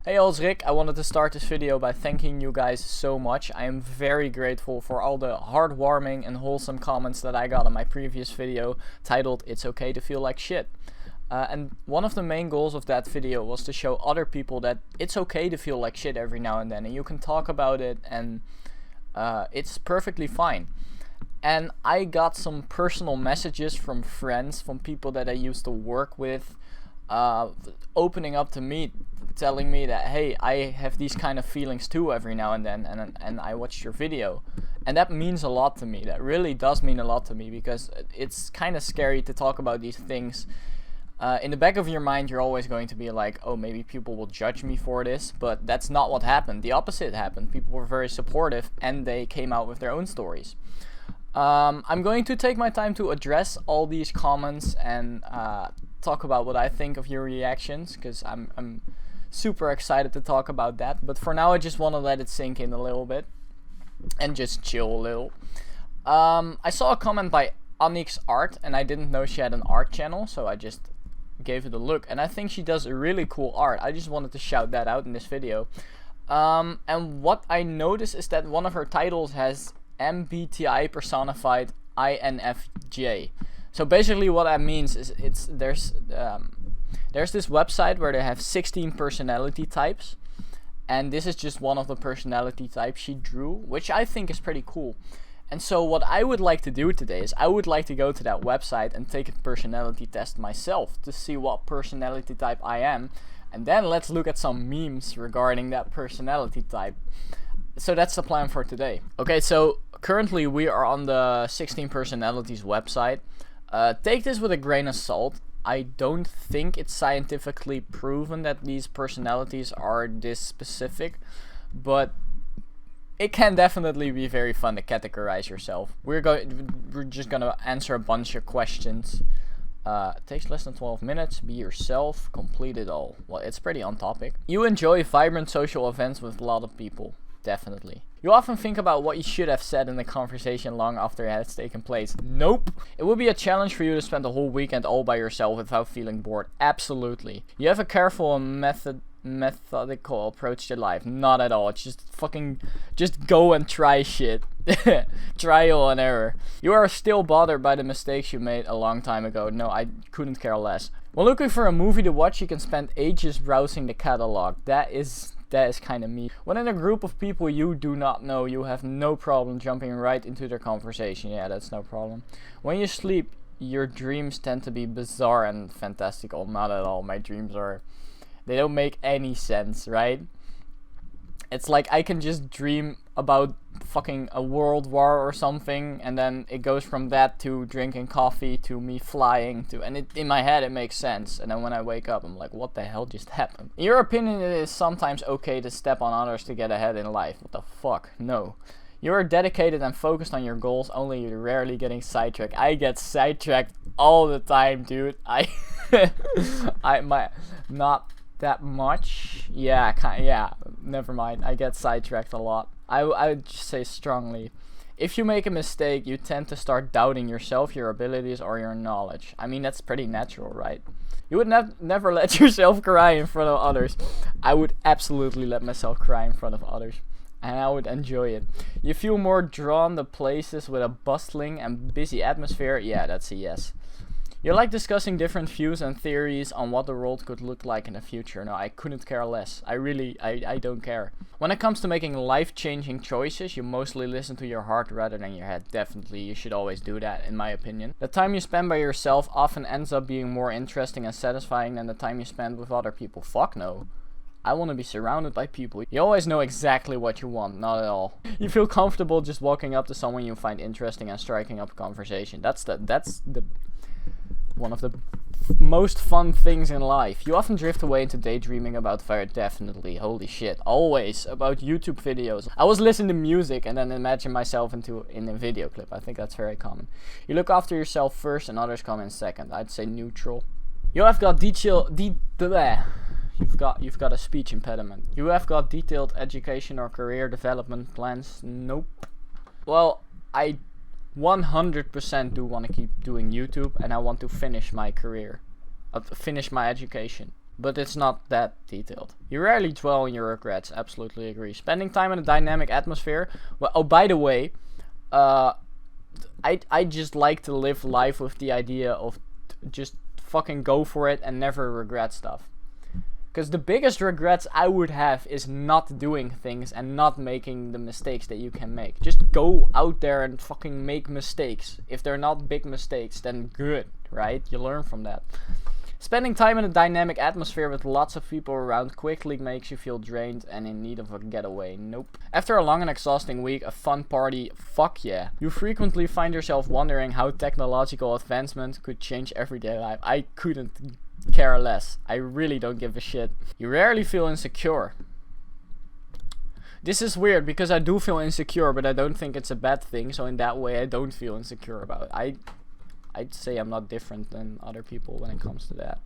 Hey all, it's Rick. I wanted to start this video by thanking you guys so much. I am very grateful for all the heartwarming and wholesome comments that I got on my previous video titled It's Okay to Feel Like Shit. And one of the main goals of that video was to show other people that it's okay to feel like shit every now and then, and you can talk about it, and it's perfectly fine. And I got some personal messages from friends, from people that I used to work with, opening up to me, telling me that, hey, I have these kind of feelings too every now and then, and I watched your video. And that means a lot to me. That really does mean a lot to me, because it's kind of scary to talk about these things. In the back of your mind, you're always going to be like, oh, maybe people will judge me for this, but that's not what happened. The opposite happened. People were very supportive, and they came out with their own stories. I'm going to take my time to address all these comments and talk about what I think of your reactions, because I'm super excited to talk about that. But for now, I just want to let it sink in a little bit and just chill a little. I saw a comment by Onyx Art, and I didn't know she had an art channel, so I just gave it a look, and I think she does really cool art. I just wanted to shout that out in this video. And what I noticed is that one of her titles has MBTI personified INFJ. So basically what that means is there's this website where they have 16 personality types, and this is just one of the personality types she drew, which I think is pretty cool. And so what I would like to do today is I would like to go to that website and take a personality test myself to see what personality type I am, and then let's look at some memes regarding that personality type. So that's the plan for today. Okay, so currently we are on the 16 personalities website. Take this with a grain of salt. I don't think it's scientifically proven that these personalities are this specific, but it can definitely be very fun to categorize yourself. We're just gonna answer a bunch of questions. It takes less than 12 minutes. Be yourself. Complete it all. Well, it's pretty on topic. You enjoy vibrant social events with a lot of people. Definitely. You often think about what you should have said in the conversation long after it has taken place. Nope. It would be a challenge for you to spend the whole weekend all by yourself without feeling bored. Absolutely. You have a careful and methodical approach to life. Not at all. It's just go and try shit. Trial and error. You are still bothered by the mistakes you made a long time ago. No, I couldn't care less. When looking for a movie to watch, you can spend ages browsing the catalog. That is kind of me. When in a group of people you do not know, you have no problem jumping right into their conversation. Yeah, that's no problem. When you sleep, your dreams tend to be bizarre and fantastical. Not at all. My dreams they don't make any sense, right? It's like I can just dream about fucking a world war or something, and then it goes from that to drinking coffee to me flying to, and in my head it makes sense, and then when I wake up I'm like, what the hell just happened? In your opinion, it is sometimes okay to step on others to get ahead in life. What the fuck? No. You are dedicated and focused on your goals, only you're rarely getting sidetracked. I get sidetracked all the time, dude. Not that much. Yeah, never mind. I get sidetracked a lot. I would just say strongly, if you make a mistake, you tend to start doubting yourself, your abilities, or your knowledge. I mean, that's pretty natural, right? You would never let yourself cry in front of others. I would absolutely let myself cry in front of others, and I would enjoy it. You feel more drawn to places with a bustling and busy atmosphere. Yeah, that's a yes. You like discussing different views and theories on what the world could look like in the future. No, I couldn't care less. I don't care. When it comes to making life-changing choices, you mostly listen to your heart rather than your head. Definitely, you should always do that, in my opinion. The time you spend by yourself often ends up being more interesting and satisfying than the time you spend with other people. Fuck no. I want to be surrounded by people. You always know exactly what you want. Not at all. You feel comfortable just walking up to someone you find interesting and striking up a conversation. That's the one of the most fun things in life. You often drift away into daydreaming about fire. Definitely. Holy shit. Always about YouTube videos. I was listening to music and then imagine myself in a video clip. I think that's very common. You look after yourself first and others come in second. I'd say neutral. You have got You've got a speech impediment. You have got detailed education or career development plans. Nope. Well, I 100% do want to keep doing YouTube, and I want to finish my career, finish my education. but it's not that detailed. You rarely dwell on your regrets. Absolutely agree. Spending time in a dynamic atmosphere. Well, oh, by the way, I just like to live life with the idea of just fucking go for it and never regret stuff. Because the biggest regrets I would have is not doing things and not making the mistakes that you can make. Just go out there and fucking make mistakes. If they're not big mistakes, then good, right? You learn from that. Spending time in a dynamic atmosphere with lots of people around quickly makes you feel drained and in need of a getaway. Nope. After a long and exhausting week, a fun party, fuck yeah. You frequently find yourself wondering how technological advancement could change everyday life. I couldn't care less. I really don't give a shit. You rarely feel insecure. This is weird because I do feel insecure, but I don't think it's a bad thing. So in that way, I don't feel insecure about it. I'd say I'm not different than other people when it comes to that.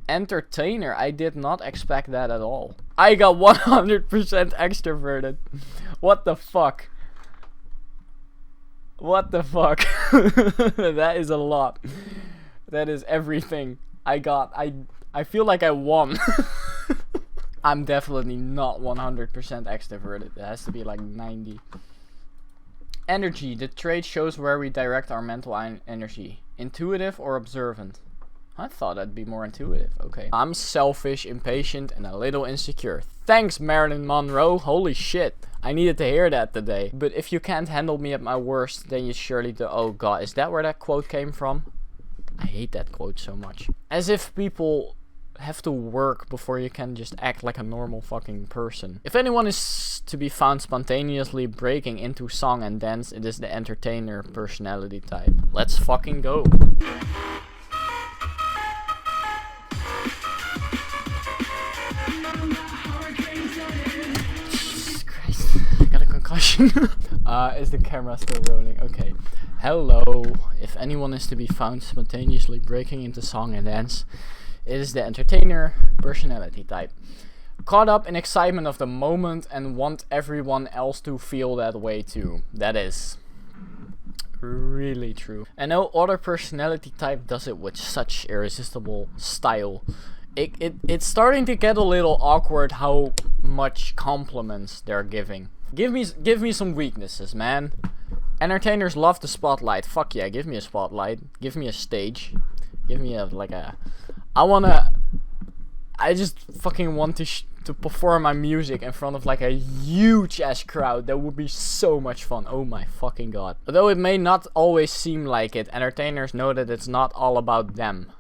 Entertainer. I did not expect that at all. I got 100% extroverted. What the fuck? What the fuck? That is a lot. That is everything I got. I feel like I won. I'm definitely not 100% extroverted. It has to be like 90. Energy. The trait shows where we direct our mental energy. Intuitive or observant? I thought I'd be more intuitive. Okay. I'm selfish, impatient, and a little insecure. Thanks, Marilyn Monroe. Holy shit. I needed to hear that today. But if you can't handle me at my worst, then you surely do. Oh god, is that where that quote came from? I hate that quote so much. As if people have to work before you can just act like a normal fucking person. If anyone is to be found spontaneously breaking into song and dance, it is the entertainer personality type. Let's fucking go. Jesus Christ. I got a concussion. Is the camera still rolling? Okay. Hello. If anyone is to be found spontaneously breaking into song and dance, it is the entertainer personality type. Caught up in excitement of the moment and want everyone else to feel that way too. That is really true. And no other personality type does it with such irresistible style. It's starting to get a little awkward how much compliments they're giving. Give me some weaknesses, man. Entertainers love the spotlight. Fuck yeah, give me a spotlight. Give me a stage. Give me I just fucking want to perform my music in front of like a huge ass crowd. That would be so much fun. Oh my fucking god. Although it may not always seem like it, entertainers know that it's not all about them.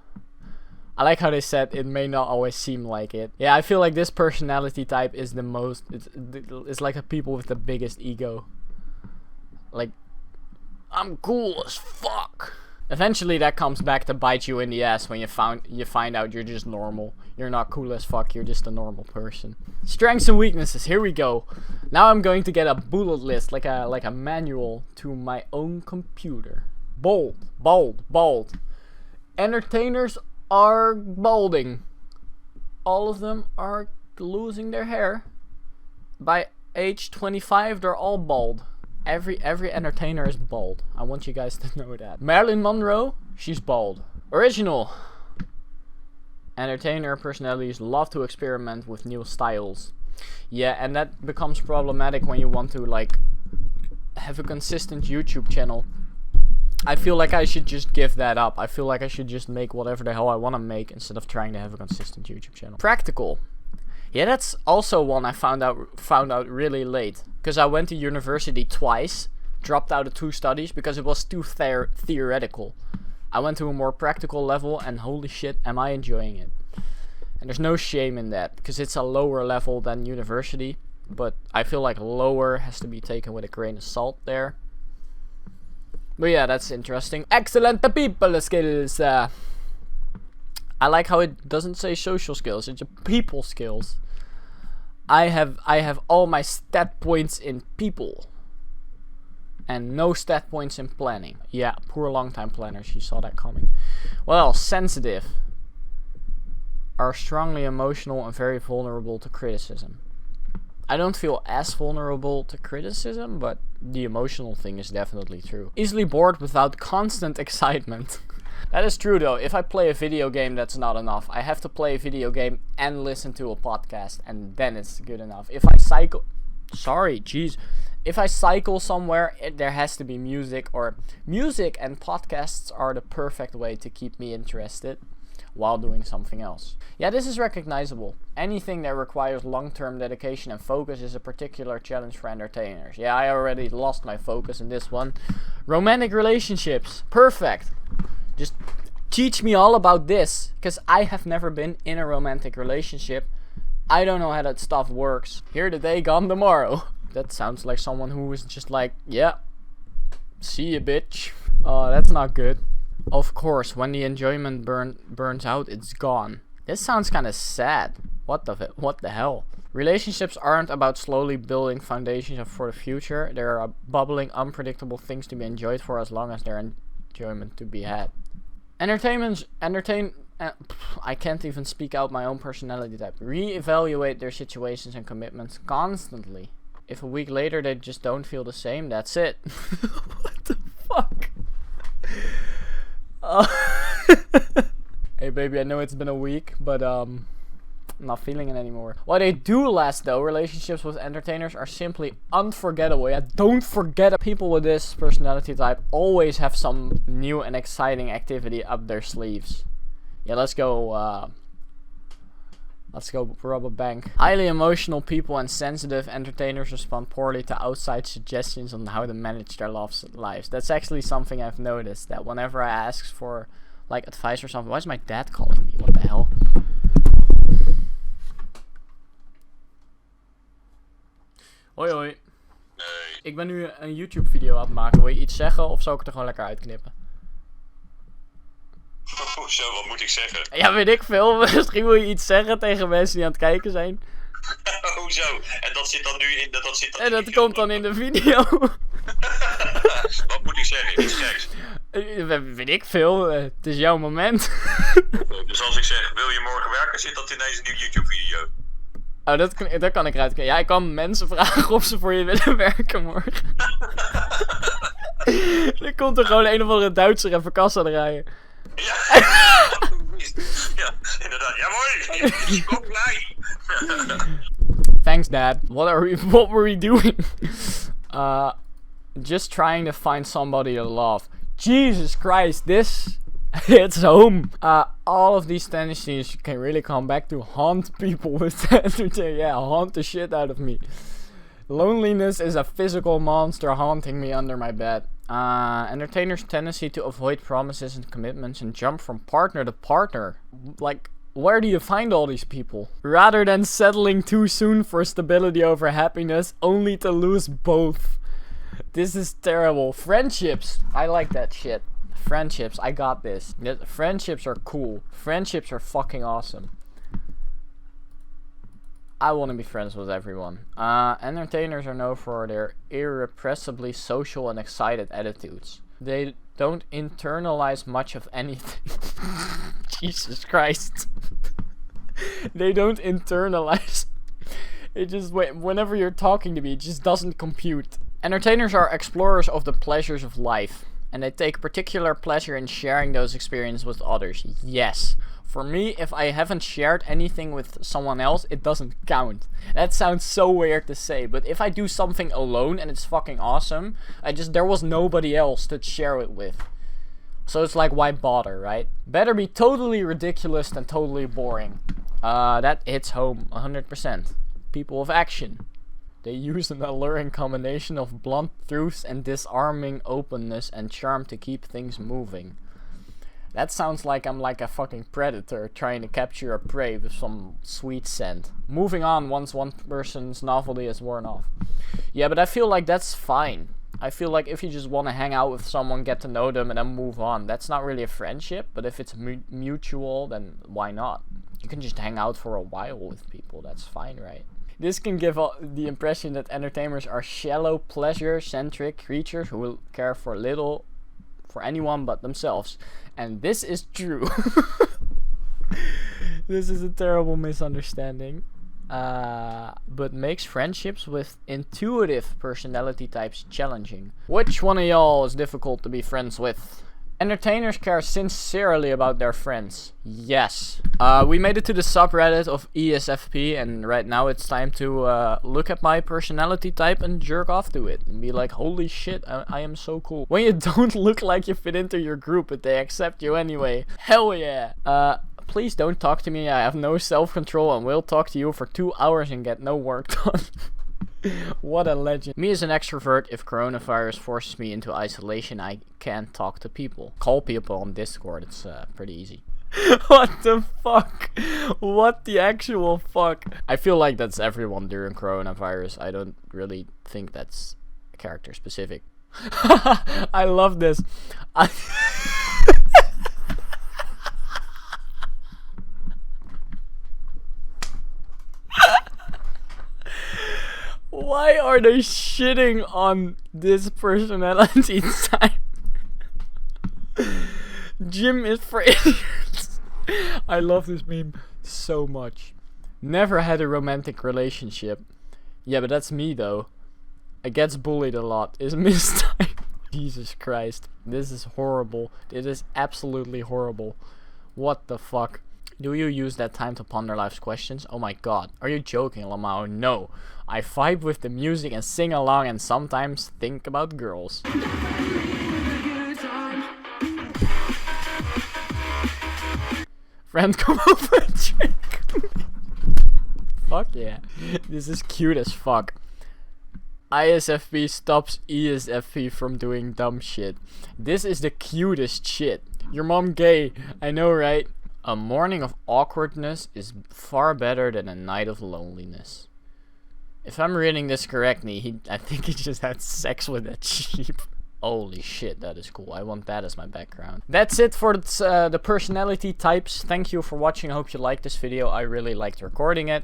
I like how they said it may not always seem like it. Yeah, I feel like this personality type is the most, it's like the people with the biggest ego. Like, I'm cool as fuck. Eventually that comes back to bite you in the ass when you find out you're just normal. You're not cool as fuck, you're just a normal person. Strengths and weaknesses, here we go. Now I'm going to get a bullet list, like a manual to my own computer. Bold, bold, bold. Entertainers are balding. All of them are losing their hair. By age 25 they're all bald. Every entertainer is bald. I want you guys to know that. Marilyn Monroe, she's bald. Original. Entertainer personalities love to experiment with new styles. Yeah, and that becomes problematic when you want to like have a consistent YouTube channel. I feel like I should just give that up. I feel like I should just make whatever the hell I want to make instead of trying to have a consistent YouTube channel. Practical. Yeah, that's also one I found out really late. Because I went to university twice, dropped out of 2 studies because it was too theoretical. I went to a more practical level and holy shit, am I enjoying it. And there's no shame in that because it's a lower level than university. But I feel like lower has to be taken with a grain of salt there. But yeah, that's interesting. Excellent people skills. I like how it doesn't say social skills, it's people skills. I have all my stat points in people. And no stat points in planning. Yeah, poor long-time planners, you saw that coming. Well, sensitive. Are strongly emotional and very vulnerable to criticism. I don't feel as vulnerable to criticism, but the emotional thing is definitely true. Easily bored without constant excitement. That is true though. If I play a video game, that's not enough. I have to play a video game and listen to a podcast, and then it's good enough. If I cycle... Sorry, jeez. If I cycle somewhere, there has to be music, or music and podcasts are the perfect way to keep me interested while doing something else. Yeah, this is recognizable. Anything that requires long-term dedication and focus is a particular challenge for entertainers. Yeah, I already lost my focus in this one. Romantic relationships. Perfect. Just teach me all about this, because I have never been in a romantic relationship. I don't know how that stuff works. Here today, gone tomorrow. That sounds like someone who is just like, yeah, see you, bitch. Oh, that's not good. Of course, when the enjoyment burns out, it's gone. This sounds kind of sad. What the hell? Relationships aren't about slowly building foundations for the future. They're bubbling, unpredictable things to be enjoyed for as long as there's enjoyment to be had. I can't even speak out my own personality type. Reevaluate their situations and commitments constantly. If a week later they just don't feel the same, that's it. What the fuck? Hey baby, I know it's been a week, but I'm not feeling it anymore. Why they do last though, relationships with entertainers are simply unforgettable. Yeah, don't forget, people with this personality type always have some new and exciting activity up their sleeves. Yeah, let's go rob a bank. Highly emotional people and sensitive entertainers respond poorly to outside suggestions on how to manage their lives. That's actually something I've noticed, that whenever I ask for like advice or something. Why is my dad calling me? What the hell? Hoi hoi. Nee. Ik ben nu een YouTube video aan het maken. Wil je iets zeggen of zal ik het er gewoon lekker uitknippen? Zo, wat moet ik zeggen? Ja, weet ik veel. Misschien wil je iets zeggen tegen mensen die aan het kijken zijn. Hoezo? En dat zit dan nu in de... En dat komt dan in de video. Wat moet ik zeggen? Iets geks. Weet ik veel. Het is jouw moment. Dus als ik zeg, wil je morgen werken, zit dat ineens in een YouTube video. Oh, dat kan ik eruit. Ja, ik kan mensen vragen of ze voor je willen werken morgen. Dan komt er gewoon een of andere Duitser even kassa draaien. Ja. Ja, inderdaad. Ja, mooi. Ik kom blij. Thanks, Dad. What were we doing? Just trying to find somebody to love. Jesus Christ, this hits home. All of these tendencies can really come back to haunt people with that. Yeah, haunt the shit out of me. Loneliness is a physical monster haunting me under my bed. Entertainers' tendency to avoid promises and commitments and jump from partner to partner. Like, where do you find all these people? Rather than settling too soon for stability over happiness, only to lose both. This is terrible. Friendships. I like that shit. Friendships. I got this. Friendships are cool. Friendships are fucking awesome. I want to be friends with everyone. Entertainers are known for their irrepressibly social and excited attitudes. They don't internalize much of anything. Jesus Christ. They don't internalize. It just, whenever you're talking to me, it just doesn't compute. Entertainers are explorers of the pleasures of life, and they take particular pleasure in sharing those experiences with others. Yes. For me, if I haven't shared anything with someone else, it doesn't count. That sounds so weird to say, but if I do something alone and it's fucking awesome, there was nobody else to share it with. So it's like, why bother, right? Better be totally ridiculous than totally boring. That hits home 100%. People of action. They use an alluring combination of blunt truths and disarming openness and charm to keep things moving. That sounds like I'm like a fucking predator trying to capture a prey with some sweet scent. Moving on once one person's novelty is worn off. Yeah, but I feel like that's fine. I feel like if you just want to hang out with someone, get to know them, and then move on, that's not really a friendship. But if it's mutual, then why not? You can just hang out for a while with people. That's fine, right? This can give the impression that entertainers are shallow, pleasure-centric creatures who will care for little for anyone but themselves. And this is true. This is a terrible misunderstanding. But makes friendships with intuitive personality types challenging. Which one of y'all is difficult to be friends with? Entertainers care sincerely about their friends. Yes. We made it to the subreddit of ESFP, and right now it's time to look at my personality type and jerk off to it. And be like, holy shit, I am so cool. When you don't look like you fit into your group, but they accept you anyway. Hell yeah. Please don't talk to me. I have no self-control and will talk to you for 2 hours and get no work done. What a legend. Me as an extrovert, if coronavirus forces me into isolation, I can't talk to people. Call people on Discord, it's pretty easy. What the fuck? What the actual fuck? I feel like that's everyone during coronavirus. I don't really think that's character specific. I love this. Why are they shitting on this personality type? Gym is for idiots. I love this meme so much. Never had a romantic relationship. Yeah, but that's me though. I gets bullied a lot. Is mistype. Jesus Christ. This is horrible. It is absolutely horrible. What the fuck? Do you use that time to ponder life's questions? Oh my god. Are you joking, Lamau? No. I vibe with the music and sing along and sometimes think about girls. Friend, come over and drink. Fuck yeah. This is cute as fuck. ISFP stops ESFP from doing dumb shit. This is the cutest shit. Your mom gay. I know, right? A morning of awkwardness is far better than a night of loneliness. If I'm reading this correctly, I think he just had sex with that sheep. Holy shit, that is cool. I want that as my background. That's it for the personality types. Thank you for watching. I hope you liked this video. I really liked recording it.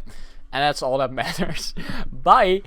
And that's all that matters. Bye!